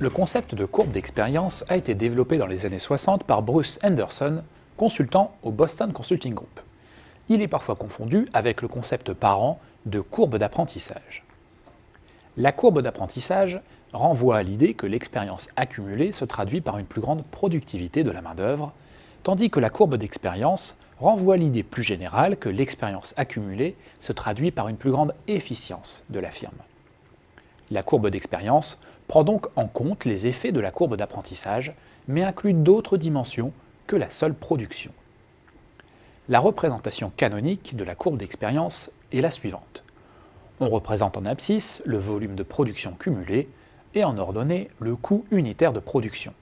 Le concept de courbe d'expérience a été développé dans les années 60 par Bruce Henderson, consultant au Boston Consulting Group. Il est parfois confondu avec le concept parent de courbe d'apprentissage. La courbe d'apprentissage renvoie à l'idée que l'expérience accumulée se traduit par une plus grande productivité de la main-d'œuvre, tandis que la courbe d'expérience renvoie à l'idée plus générale que l'expérience accumulée se traduit par une plus grande efficience de la firme. La courbe d'expérience prend donc en compte les effets de la courbe d'apprentissage, mais inclut d'autres dimensions que la seule production. La représentation canonique de la courbe d'expérience est la suivante. On représente en abscisse le volume de production cumulé et en ordonnée le coût unitaire de production.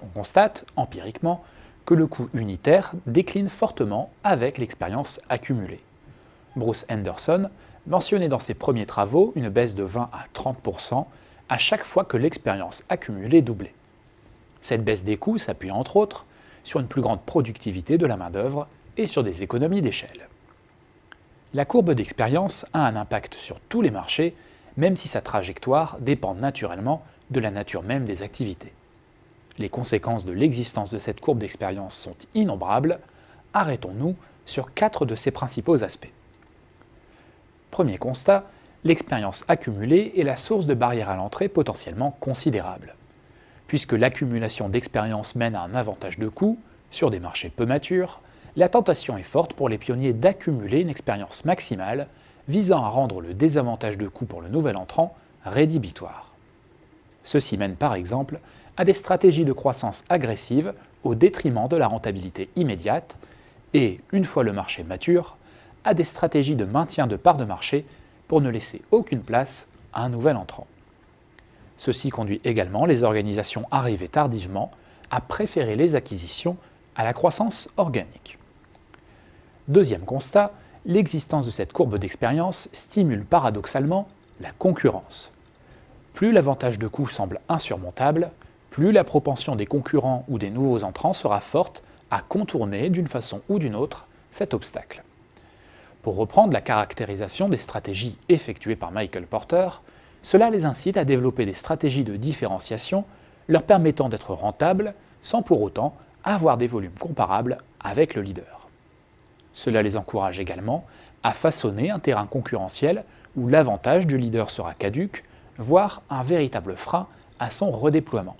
On constate, empiriquement, que le coût unitaire décline fortement avec l'expérience accumulée. Bruce Henderson mentionnait dans ses premiers travaux une baisse de 20 à 30% à chaque fois que l'expérience accumulée doublait. Cette baisse des coûts s'appuie entre autres sur une plus grande productivité de la main-d'œuvre et sur des économies d'échelle. La courbe d'expérience a un impact sur tous les marchés, même si sa trajectoire dépend naturellement de la nature même des activités. Les conséquences de l'existence de cette courbe d'expérience sont innombrables. Arrêtons-nous sur 4 de ses principaux aspects. Premier constat, l'expérience accumulée est la source de barrières à l'entrée potentiellement considérables. Puisque l'accumulation d'expérience mène à un avantage de coût, sur des marchés peu matures, la tentation est forte pour les pionniers d'accumuler une expérience maximale visant à rendre le désavantage de coût pour le nouvel entrant rédhibitoire. Ceci mène par exemple à des stratégies de croissance agressive au détriment de la rentabilité immédiate et, une fois le marché mature, à des stratégies de maintien de part de marché pour ne laisser aucune place à un nouvel entrant. Ceci conduit également les organisations arrivées tardivement à préférer les acquisitions à la croissance organique. Deuxième constat, l'existence de cette courbe d'expérience stimule paradoxalement la concurrence. Plus l'avantage de coût semble insurmontable, plus la propension des concurrents ou des nouveaux entrants sera forte à contourner d'une façon ou d'une autre cet obstacle. Pour reprendre la caractérisation des stratégies effectuées par Michael Porter, cela les incite à développer des stratégies de différenciation leur permettant d'être rentables sans pour autant avoir des volumes comparables avec le leader. Cela les encourage également à façonner un terrain concurrentiel où l'avantage du leader sera caduc, voire un véritable frein à son redéploiement.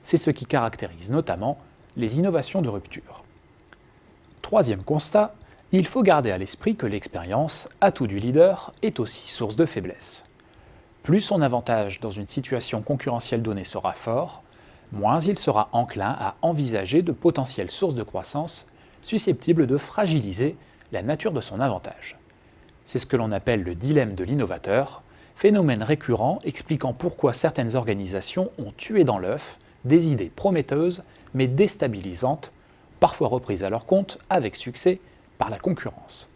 C'est ce qui caractérise notamment les innovations de rupture. Troisième constat, il faut garder à l'esprit que l'expérience, atout du leader, est aussi source de faiblesse. Plus son avantage dans une situation concurrentielle donnée sera fort, moins il sera enclin à envisager de potentielles sources de croissance susceptibles de fragiliser la nature de son avantage. C'est ce que l'on appelle le dilemme de l'innovateur, phénomène récurrent expliquant pourquoi certaines organisations ont tué dans l'œuf des idées prometteuses mais déstabilisantes, parfois reprises à leur compte avec succès par la concurrence.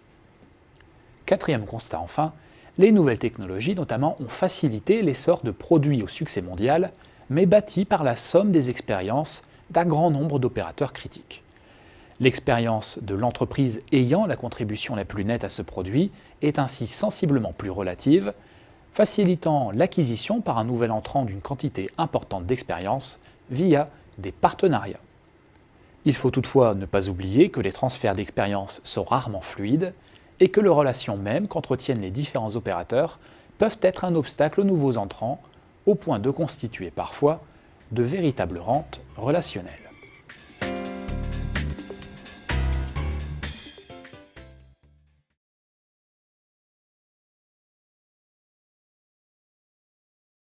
Quatrième constat enfin, les nouvelles technologies notamment ont facilité l'essor de produits au succès mondial, mais bâtis par la somme des expériences d'un grand nombre d'opérateurs critiques. L'expérience de l'entreprise ayant la contribution la plus nette à ce produit est ainsi sensiblement plus relative, facilitant l'acquisition par un nouvel entrant d'une quantité importante d'expérience via des partenariats. Il faut toutefois ne pas oublier que les transferts d'expérience sont rarement fluides et que les relations mêmes qu'entretiennent les différents opérateurs peuvent être un obstacle aux nouveaux entrants, au point de constituer parfois de véritables rentes relationnelles.